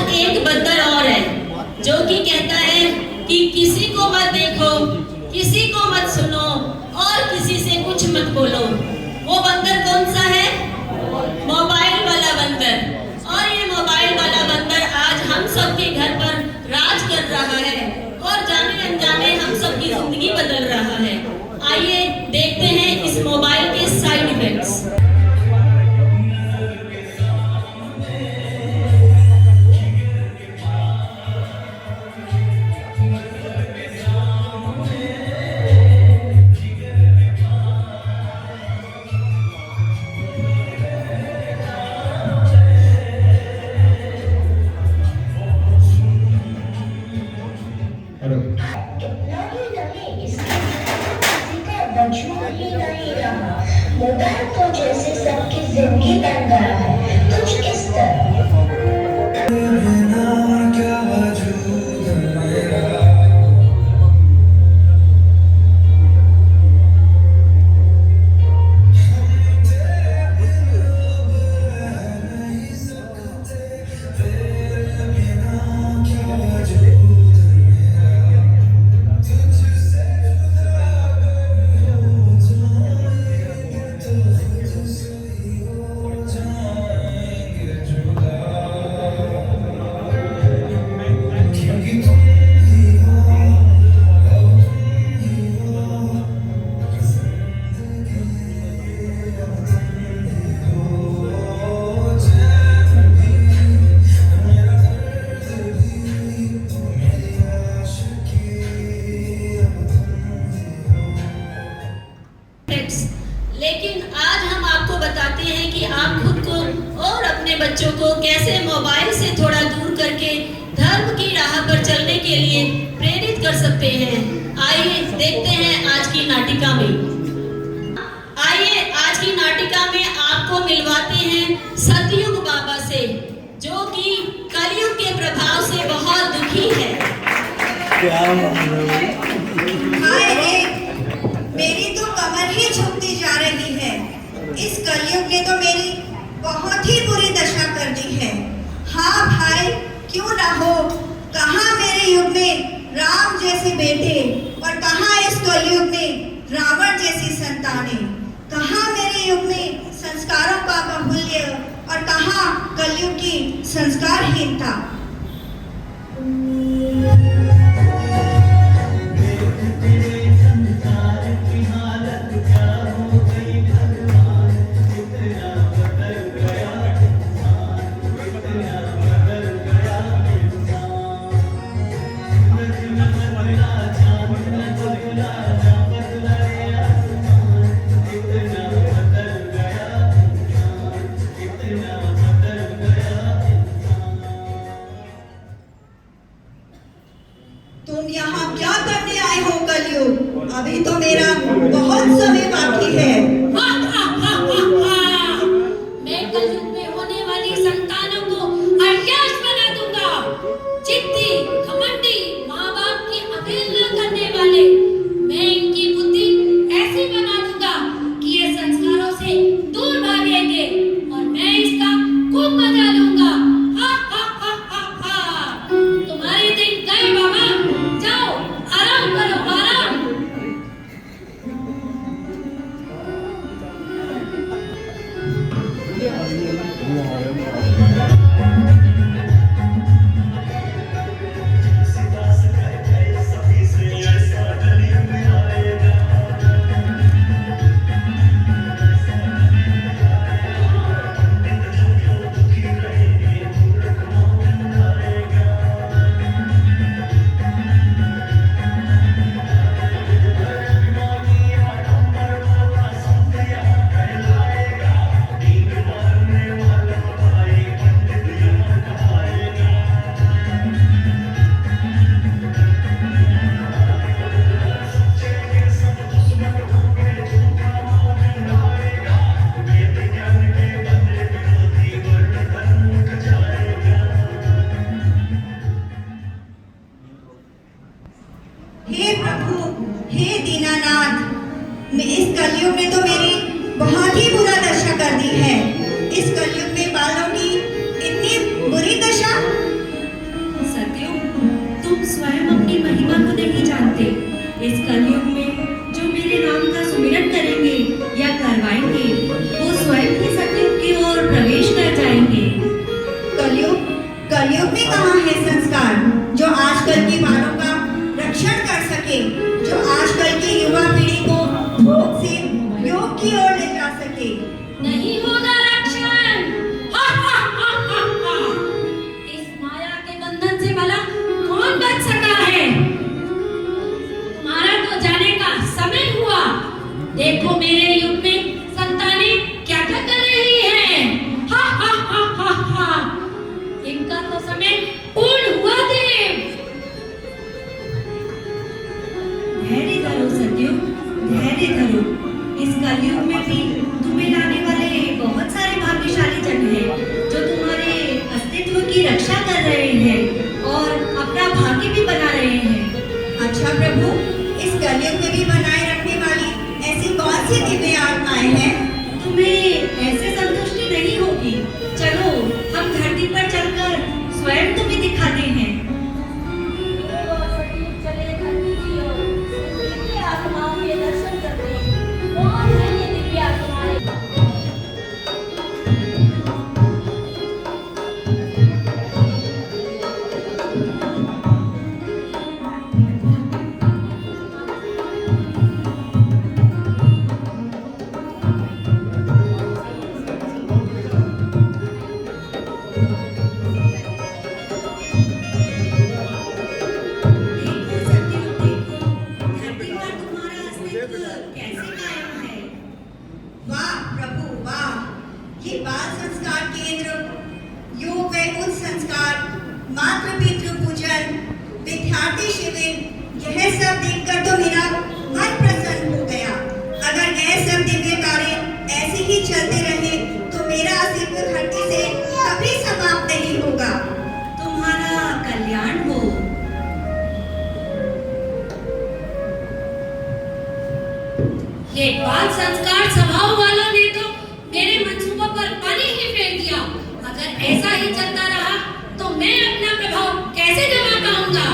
आज एक बंदर और है जो कि कहता है कि किसी को मत देखो, किसी को मत सुनो और किसी से कुछ मत बोलो। वो बंदर कौन सा है? मोबाइल वाला बंदर। और ये मोबाइल वाला बंदर आज हम सबके घर पर राज कर रहा है और जाने अनजाने हम सबकी जिंदगी बदल रहा है। आइए देखते हैं इस मोबाइल के साइड इफेक्ट्स। मोबाइल तो जैसे सबकी जिंदगी बन गया है, तुझ किस तरह लेकिन आज हम आपको बताते हैं कि आप खुद को और अपने बच्चों को कैसे मोबाइल से थोड़ा दूर करके धर्म की राह पर चलने के लिए प्रेरित कर सकते हैं। आइए देखते हैं आज की नाटिका में। आइए आज की नाटिका में आपको मिलवाते हैं सतयुग बाबा से, जो कि कलयुग के प्रभाव से बहुत दुखी है। हाय रे, मेरी तो कमर ही झुकती जा रही है। इस कलयुग ने तो मेरी बहुत ही बुरी दशा कर दी है। हाँ भाई, क्यों ना हो। कहाँ मेरे युग में राम जैसे बेटे और कहाँ इस कलयुग में रावण जैसी संतानें। कहाँ मेरे युग में संस्कारों का बाहुल्य और कहाँ कलयुग की संस्कारहीनता। तुम यहाँ क्या करने आए हो कलयुग? अभी तो मेरा बहुत समय बाकी है। मैं कलयुग में होने वाली संतानों को अय्याश बना दूंगा। जिद्दी, घमंडी, माँ बाप की अवहेलना करने वाले, मैं इनकी बुद्धि ऐसी बना दूंगा कि ये संस्कारों से दूर भागेंगे और मैं इसका खूब मजा लूंगा। तुम्हारे दिन गए बाबा, जाओ आराम करो, आराम। हे प्रभु, हे दीनानाथ, इस कलयुग ने तो मेरी बहुत ही बुरा दशा कर दी है। इस कलयुग में बालों की इतनी बुरी दशा। इस कलयुग में जो मेरे नाम का सुमिरन करेंगे या करवाएंगे वो स्वयं ही सतयुग की ओर प्रवेश कर जाएंगे। कलयुग कलयुग में कहाँ है संस्कार जो आजकल के बालों का रक्षण कर सके, जो आजकल की युवा पीढ़ी को भोग से योग की ओर ले जा सके। नहीं होगा रक्षण। हा, हा, हा, हा, हा। इस माया के बंधन से भला कौन बच सका है? तुम्हारा तो जाने का समय हुआ। देखो मेरे युग में संतानें क्या क्या कर रही हैं। हा, हा, हा, हा, हा। इनका तो समय पूर्ण हुआ देव। धैर्य धरो सतयुग, धैर्य धरो। इस कलयुग में भी तुम्हें लाने वाले बहुत सारे भाग्यशाली जन हैं जो तुम्हारे अस्तित्व की रक्षा कर रहे हैं और अपना भाग्य भी बना रहे हैं। अच्छा प्रभु, इस कलयुग में भी बनाए रखने वाली ऐसी कौन सी दिव्य आत्माएं हैं? तुम्हें ऐसे संतुष्टि नहीं होगी। चलो हम धरती पर चलकर स्वयं तुम्हें दिखाते हैं। चले धरती की ओर, दिव्य आत्माओं के दर्शन करते हैं। कौन है ये दिव्य आत्माएं? देखो सतयुग, देखो धरती पर तुम्हारा अस्तित्व कैसे कायम है। वाह प्रभु वाह, ये बाल संस्कार केंद्र, योग व उच्च संस्कार, मातृ पितृ पूजन, विद्यार्थी शिविर, यह सब देखकर तो मेरा मन प्रसन्न हो गया। अगर यह सब दिव्य कार्य ऐसे ही चलते रहे तो मेरा अस्तित्व धरती से कभी समाप्त नहीं होगा। तुम्हारा कल्याण हो। ये बाल संस्कार सभाओं वालों ने तो मेरे मंसूबों पर पानी ही फेर दिया। अगर ऐसा ही चलता रहा तो मैं अपना प्रभाव कैसे जमा पाऊंगा?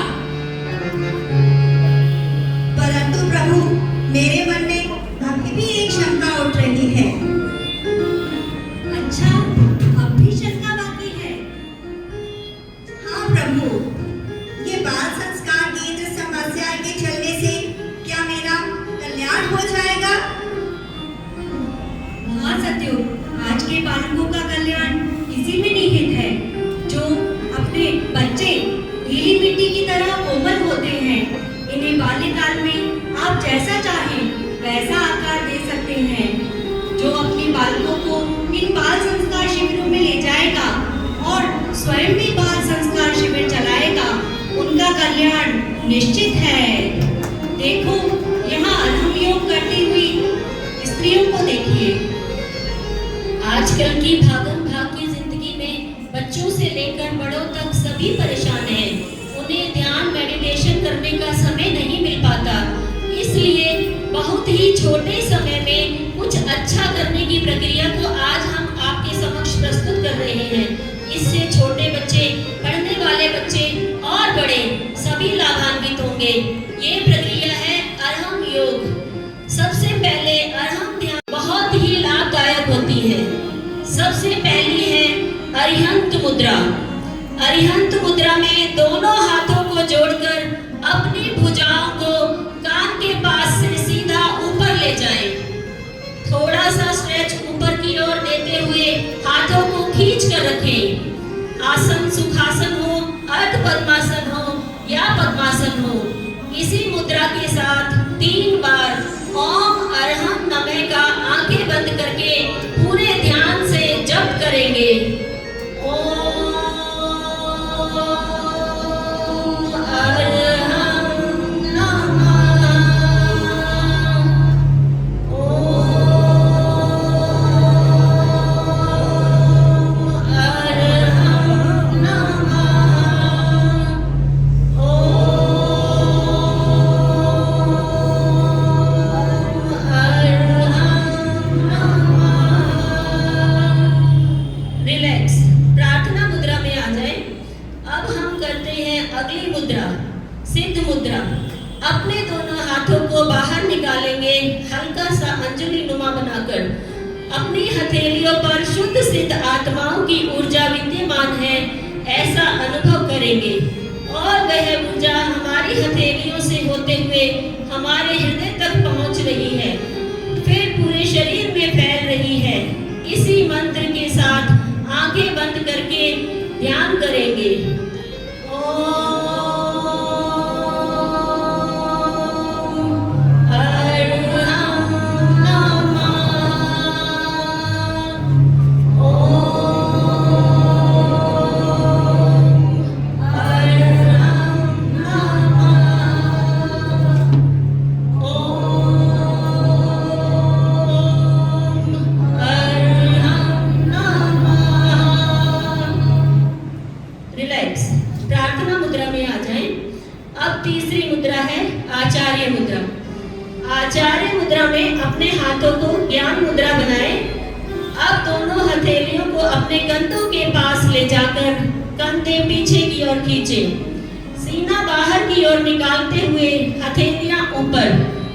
परंतु प्रभु, मेरे मन में अभी भी एक शंका उठ रही है। अच्छा, अब भी शंका बाकी है। हाँ प्रभु, ये बाल संस्कार केंद्र समस्या के चलने से क्या मेरा कल्याण हो जाएगा? हाँ सतयुग, आज के बालकों का कल्याण इसी में निहित है जो अपने बच्चे गीली मिट्टी की तरह कोमल होते हैं। इन्हें बाल्यकाल में आप जैसा चाहें वैसा आकार दे सकते हैं। जो अपने बालकों को इन बाल संस्कार शिविरों में ले जाएगा और स्वयं भी बाल संस्कार शिविर चलाएगा, उनका कल्याण निश्चित है। देखो यहाँ अरहम योग करती हुई स्त्रियों को देखिए। आजकल की भागम भाग की जिंदगी में बच्चों से लेकर बड़ों तक सभी परेशान हैं। उन्हें ध्यान मेडिटेशन करने का समय नहीं मिल पाता, इसलिए बहुत ही छोटे समय में कुछ अच्छा करने की प्रक्रिया को आज हम आपके समक्ष प्रस्तुत कर रहे हैं। इससे छोटे बच्चे, पढ़ने वाले बच्चे और बड़े सभी लाभान्वित होंगे। ये प्रक्रिया है अरहम योग। सबसे पहले अरहम ध्यान बहुत ही लाभदायक होती है। सबसे पहली है अरिहंत मुद्रा। अरिहंत मुद्रा में दोनों हाथों को जोड़कर अपनी भुजाओं को कान के पास से सीधा ऊपर ले जाएं। थोड़ा सा स्ट्रेच ऊपर की ओर देते हुए हाथों को खींच कर रखें। आसन सुखासन हो, अर्ध पद्मासन हो या पद्मासन हो, इसी मुद्रा के साथ 3 बार ओम अरहम नमः का आंखें बंद करके पूरे ध्यान से जप करेंगे। ओम अरहम नमः, ओम अरहम नमः, ओम अपनी हथेलियों पर शुद्ध सिद्ध आत्माओं की ऊर्जा विद्यमान है ऐसा अनुभव करेंगे और वह ऊर्जा हमारी हथेलियों से होते हुए हमारे हृदय तक पहुंच रही है, फिर पूरे शरीर में फैल रही है। इसी मंत्र के साथ आंखें बंद करके ध्यान करेंगे। रिलैक्स, प्रार्थना मुद्रा में आ जाएं। अब तीसरी मुद्रा है आचार्य मुद्रा। आचार्य मुद्रा में अपने हाथों को ज्ञान मुद्रा बनाएं। अब दोनों हथेलियों को अपने कंधों के पास ले जाकर कंधे पीछे की ओर खींचें। सीना बाहर की ओर निकालते हुए हथेलियां ऊपर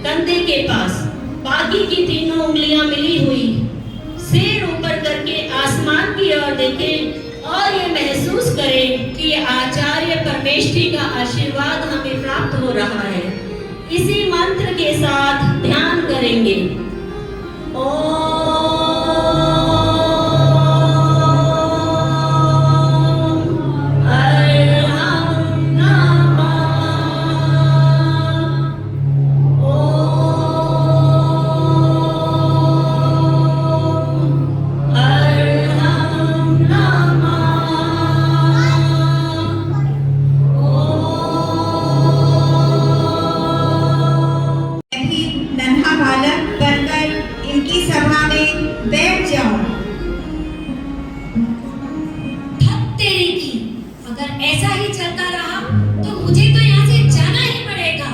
कंधे के पास, बाकी की तीनों उंगलियां मिली हुई, सिर ऊपर करके आसमान की ओर देखें और ये महसूस करें कि आचार्य परमेश्वरी का आशीर्वाद हमें प्राप्त हो रहा है। इसी मंत्र के साथ ध्यान करेंगे। ऐसा ही चलता रहा तो मुझे तो यहाँ से जाना ही पड़ेगा।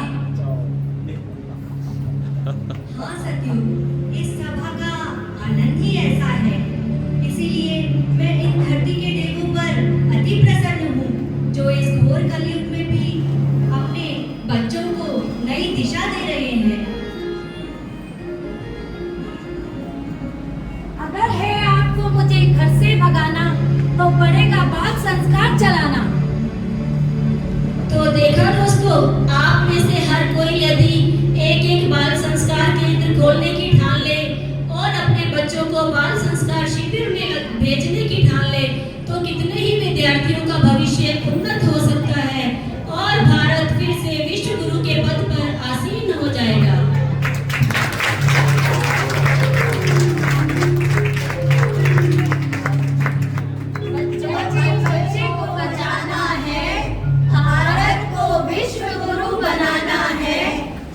हाँ सत्यु, इस सभा का आनंद ही ऐसा है, इसीलिए मैं इन धरती के देवों पर अति प्रसन्न हूँ जो इस घोर कलयुग में भी अपने बच्चों को नई दिशा दे रहे हैं। अगर है आपको मुझे घर से भगाना तो पड़ेगा बाल संस्कार चलाना। तो देखा दोस्तों, आप में से हर कोई यदि एक एक बाल संस्कार केंद्र खोलने की ठान ले और अपने बच्चों को बाल संस्कार शिविर में भेजने की ठान ले तो कितने ही विद्यार्थियों का भविष्य उन्नत हो सकता है और भारत फिर से विश्व गुरु के पद पर आसीन हो जाएगा। बच्चे को बचाना है, भारत को विश्व गुरु बनाना है।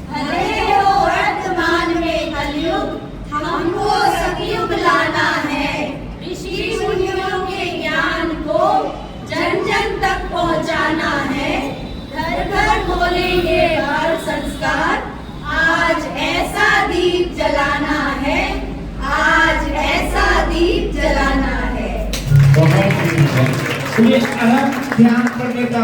भले हो वर्तमान में कलयुग, हमको सतयुग लाना है। ऋषि मुनियों के ज्ञान को जन जन तक पहुंचाना है। घर घर खोलेंगे बाल संस्कार, आज ऐसा दीप जलाना है, आज ऐसा दीप जलाना है। बहुत ही अलग ध्यान करने का